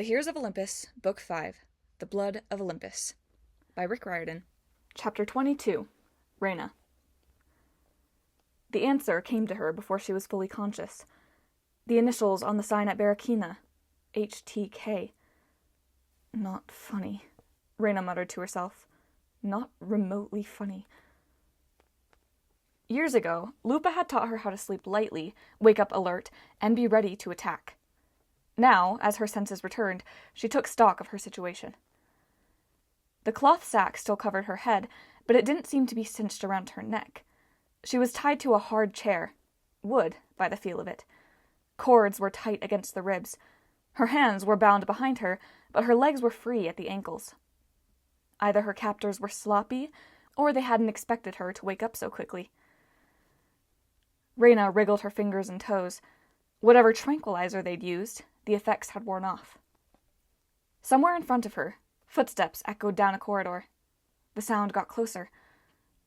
The Heroes of Olympus, Book 5, The Blood of Olympus, by Rick Riordan. Chapter 22, Reyna. The answer came to her before she was fully conscious. The initials on the sign at Barakina, HTK. Not funny, Reyna muttered to herself. Not remotely funny. Years ago, Lupa had taught her how to sleep lightly, wake up alert, and be ready to attack. Now, as her senses returned, she took stock of her situation. The cloth sack still covered her head, but it didn't seem to be cinched around her neck. She was tied to a hard chair. Wood, by the feel of it. Cords were tight against the ribs. Her hands were bound behind her, but her legs were free at the ankles. Either her captors were sloppy, or they hadn't expected her to wake up so quickly. Reyna wriggled her fingers and toes. Whatever tranquilizer they'd used, the effects had worn off. Somewhere in front of her, footsteps echoed down a corridor. The sound got closer.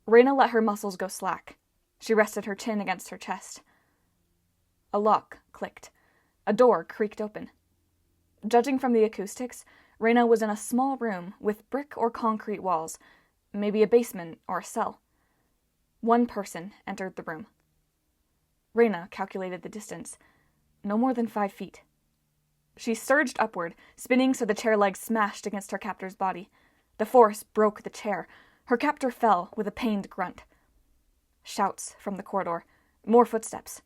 Reyna let her muscles go slack. She rested her chin against her chest. A lock clicked. A door creaked open. Judging from the acoustics, Reyna was in a small room with brick or concrete walls, maybe a basement or a cell. One person entered the room. Reyna calculated the distance. No more than 5 feet. She surged upward, spinning so the chair legs smashed against her captor's body. The force broke the chair. Her captor fell with a pained grunt. Shouts from the corridor. More footsteps.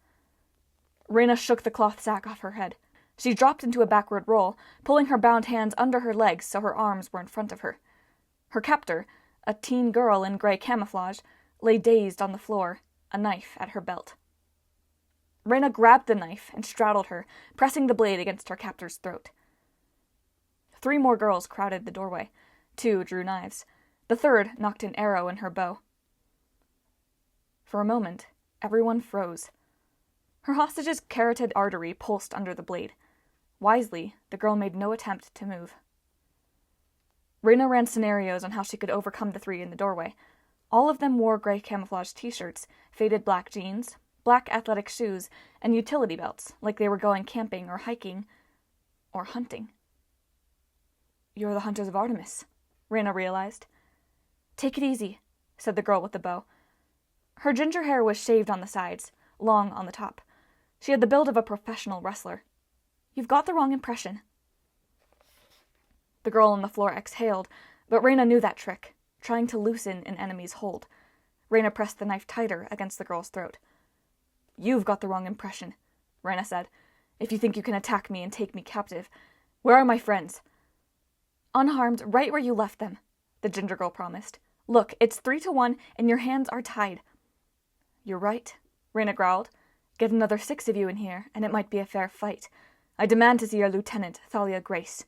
Reyna shook the cloth sack off her head. She dropped into a backward roll, pulling her bound hands under her legs so her arms were in front of her. Her captor, a teen girl in gray camouflage, lay dazed on the floor, a knife at her belt. Reyna grabbed the knife and straddled her, pressing the blade against her captor's throat. 3 more girls crowded the doorway. 2 drew knives. The third knocked an arrow in her bow. For a moment, everyone froze. Her hostage's carotid artery pulsed under the blade. Wisely, the girl made no attempt to move. Reyna ran scenarios on how she could overcome the 3 in the doorway. All of them wore gray camouflage t-shirts, faded black jeans, black athletic shoes, and utility belts, like they were going camping or hiking or hunting. "You're the Hunters of Artemis," Reyna realized. "Take it easy," said the girl with the bow. Her ginger hair was shaved on the sides, long on the top. She had the build of a professional wrestler. "You've got the wrong impression." The girl on the floor exhaled, but Reyna knew that trick, trying to loosen an enemy's hold. Reyna pressed the knife tighter against the girl's throat. "You've got the wrong impression," Reyna said. "If you think you can attack me and take me captive. Where are my friends?" "Unharmed, right where you left them," the ginger girl promised. "Look, it's 3-1, and your hands are tied." "You're right," Reyna growled. "Get another 6 of you in here, and it might be a fair fight. I demand to see your lieutenant, Thalia Grace."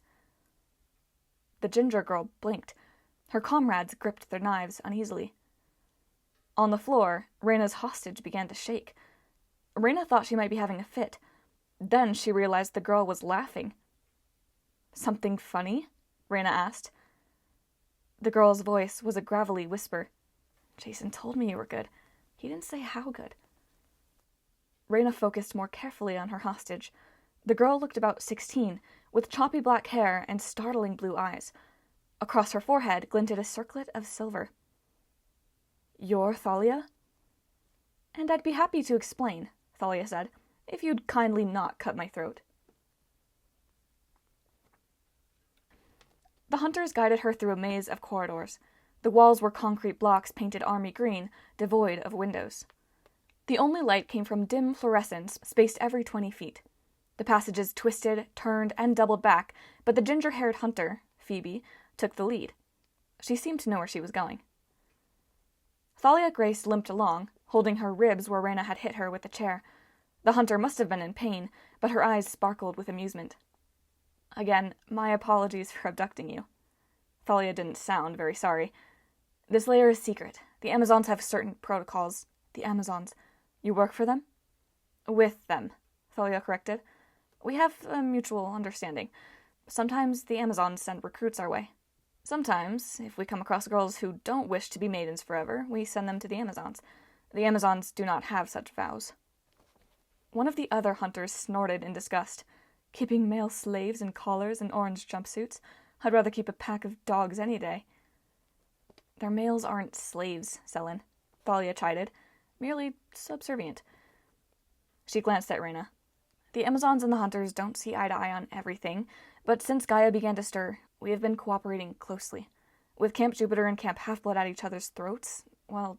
The ginger girl blinked. Her comrades gripped their knives uneasily. On the floor, Reyna's hostage began to shake. Reyna thought she might be having a fit. Then she realized the girl was laughing. "Something funny?" Reyna asked. The girl's voice was a gravelly whisper. "Jason told me you were good. He didn't say how good." Reyna focused more carefully on her hostage. The girl looked about 16, with choppy black hair and startling blue eyes. Across her forehead glinted a circlet of silver. "You're Thalia?" "And I'd be happy to explain," Thalia said, "if you'd kindly not cut my throat." The hunters guided her through a maze of corridors. The walls were concrete blocks painted army green, devoid of windows. The only light came from dim fluorescents spaced every 20 feet. The passages twisted, turned, and doubled back, but the ginger-haired hunter, Phoebe, took the lead. She seemed to know where she was going. Thalia Grace limped along, holding her ribs where Reyna had hit her with the chair. The hunter must have been in pain, but her eyes sparkled with amusement. "Again, my apologies for abducting you." Thalia didn't sound very sorry. "This lair is secret. The Amazons have certain protocols." "The Amazons. You work for them?" "With them," Thalia corrected. "We have a mutual understanding. Sometimes the Amazons send recruits our way. Sometimes, if we come across girls who don't wish to be maidens forever, we send them to the Amazons. The Amazons do not have such vows." One of the other hunters snorted in disgust. Keeping male slaves in collars and orange jumpsuits? I'd rather keep a pack of dogs any day. Their males aren't slaves, Selin, Thalia chided, merely subservient. She glanced at Reyna. The Amazons and the hunters don't see eye to eye on everything, but since Gaia began to stir, we have been cooperating closely. With Camp Jupiter and Camp Half-Blood at each other's throats, well,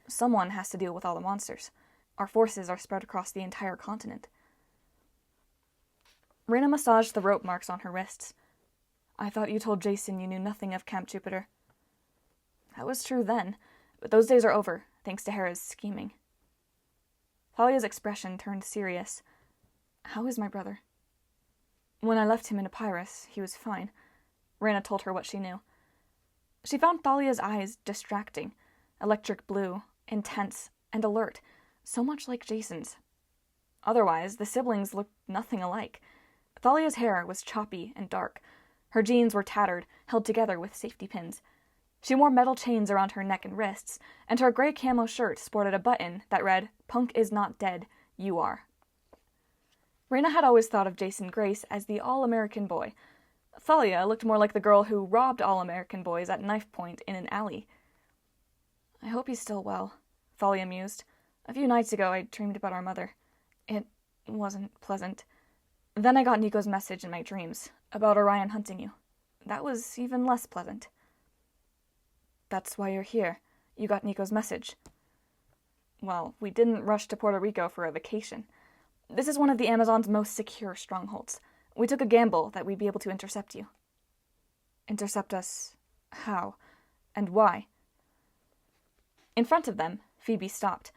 someone has to deal with all the monsters. Our forces are spread across the entire continent. Reyna massaged the rope marks on her wrists. I thought you told Jason you knew nothing of Camp Jupiter. That was true then, but those days are over, thanks to Hera's scheming. Thalia's expression turned serious. How is my brother? When I left him in Epirus, he was fine. Reyna told her what she knew. She found Thalia's eyes distracting, electric blue, intense, and alert, so much like Jason's. Otherwise, the siblings looked nothing alike. Thalia's hair was choppy and dark. Her jeans were tattered, held together with safety pins. She wore metal chains around her neck and wrists, and her gray camo shirt sported a button that read, "Punk is not dead, you are." Reyna had always thought of Jason Grace as the all-American boy. Thalia looked more like the girl who robbed all-American boys at knife point in an alley. I hope he's still well, Thalia mused. A few nights ago I dreamed about our mother. It wasn't pleasant. Then I got Nico's message in my dreams, about Orion hunting you. That was even less pleasant. That's why you're here. You got Nico's message. Well, we didn't rush to Puerto Rico for a vacation. This is one of the Amazon's most secure strongholds. We took a gamble that we'd be able to intercept you. Intercept us? How? And why? In front of them, Phoebe stopped.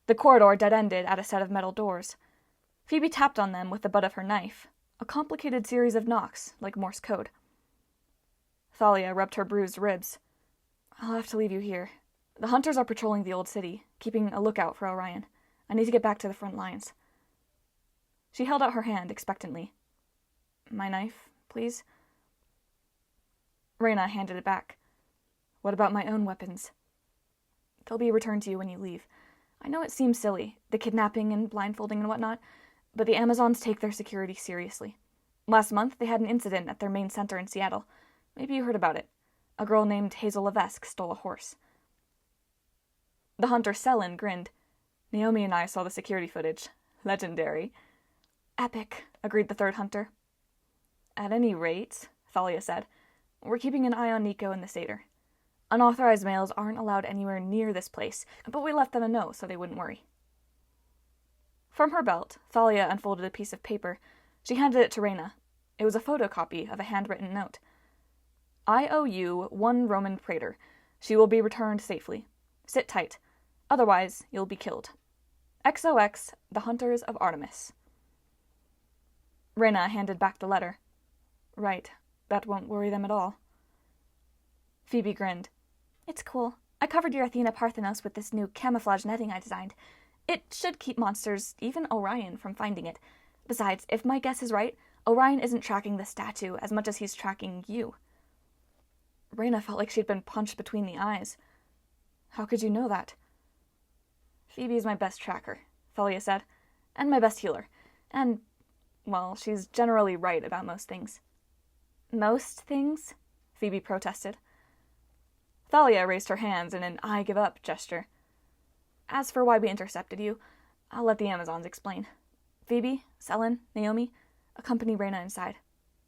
The corridor dead-ended at a set of metal doors. Phoebe tapped on them with the butt of her knife, a complicated series of knocks, like Morse code. Thalia rubbed her bruised ribs. I'll have to leave you here. The hunters are patrolling the old city, keeping a lookout for Orion. I need to get back to the front lines. She held out her hand expectantly. My knife, please? Reyna handed it back. What about my own weapons? They'll be returned to you when you leave. I know it seems silly, the kidnapping and blindfolding and whatnot, but the Amazons take their security seriously. Last month, they had an incident at their main center in Seattle. Maybe you heard about it. A girl named Hazel Levesque stole a horse. The hunter Selin grinned. Naomi and I saw the security footage. Legendary. Epic, agreed the third hunter. At any rate, Thalia said, we're keeping an eye on Nico and the satyr. Unauthorized males aren't allowed anywhere near this place, but we left them a note so they wouldn't worry. From her belt, Thalia unfolded a piece of paper. She handed it to Reyna. It was a photocopy of a handwritten note. I owe you 1 Roman praetor. She will be returned safely. Sit tight. Otherwise, you'll be killed. XOX, the Hunters of Artemis. Reyna handed back the letter. Right. That won't worry them at all. Phoebe grinned. It's cool. I covered your Athena Parthenos with this new camouflage netting I designed. It should keep monsters, even Orion, from finding it. Besides, if my guess is right, Orion isn't tracking the statue as much as he's tracking you. Reyna felt like she'd been punched between the eyes. How could you know that? Phoebe's my best tracker, Thalia said, and my best healer. And, well, she's generally right about most things. Most things? Phoebe protested. Thalia raised her hands in an I give up gesture. As for why we intercepted you, I'll let the Amazons explain. Phoebe, Selin, Naomi, accompany Reyna inside.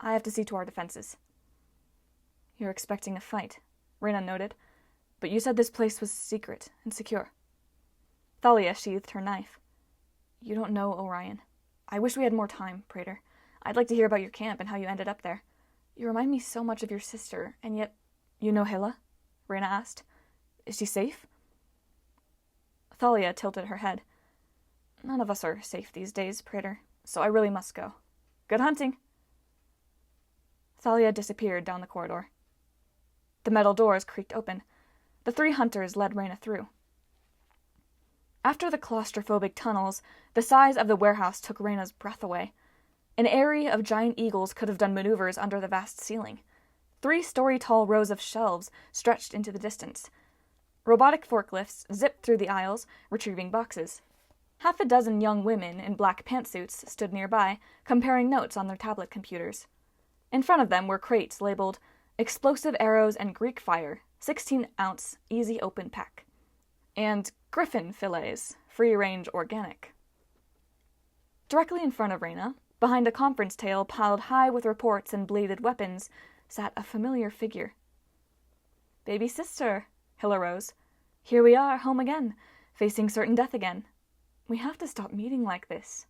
I have to see to our defenses. You're expecting a fight, Reyna noted, but you said this place was secret and secure. Thalia sheathed her knife. You don't know Orion. I wish we had more time, Praetor. I'd like to hear about your camp and how you ended up there. You remind me so much of your sister, and yet... You know Hela? Reyna asked. Is she safe? Thalia tilted her head. None of us are safe these days, Praetor, so I really must go. Good hunting! Thalia disappeared down the corridor. The metal doors creaked open. The 3 hunters led Reyna through. After the claustrophobic tunnels, the size of the warehouse took Reyna's breath away. An array of giant eagles could have done maneuvers under the vast ceiling. 3-story-tall rows of shelves stretched into the distance. Robotic forklifts zipped through the aisles, retrieving boxes. Half a dozen young women in black pantsuits stood nearby, comparing notes on their tablet computers. In front of them were crates labeled Explosive Arrows and Greek Fire, 16-ounce, easy open pack, and Griffin Fillets, free-range organic. Directly in front of Reyna, behind a conference table piled high with reports and bladed weapons, sat a familiar figure. "Baby sister," Hill arose. "Here we are, home again, facing certain death again. We have to stop meeting like this."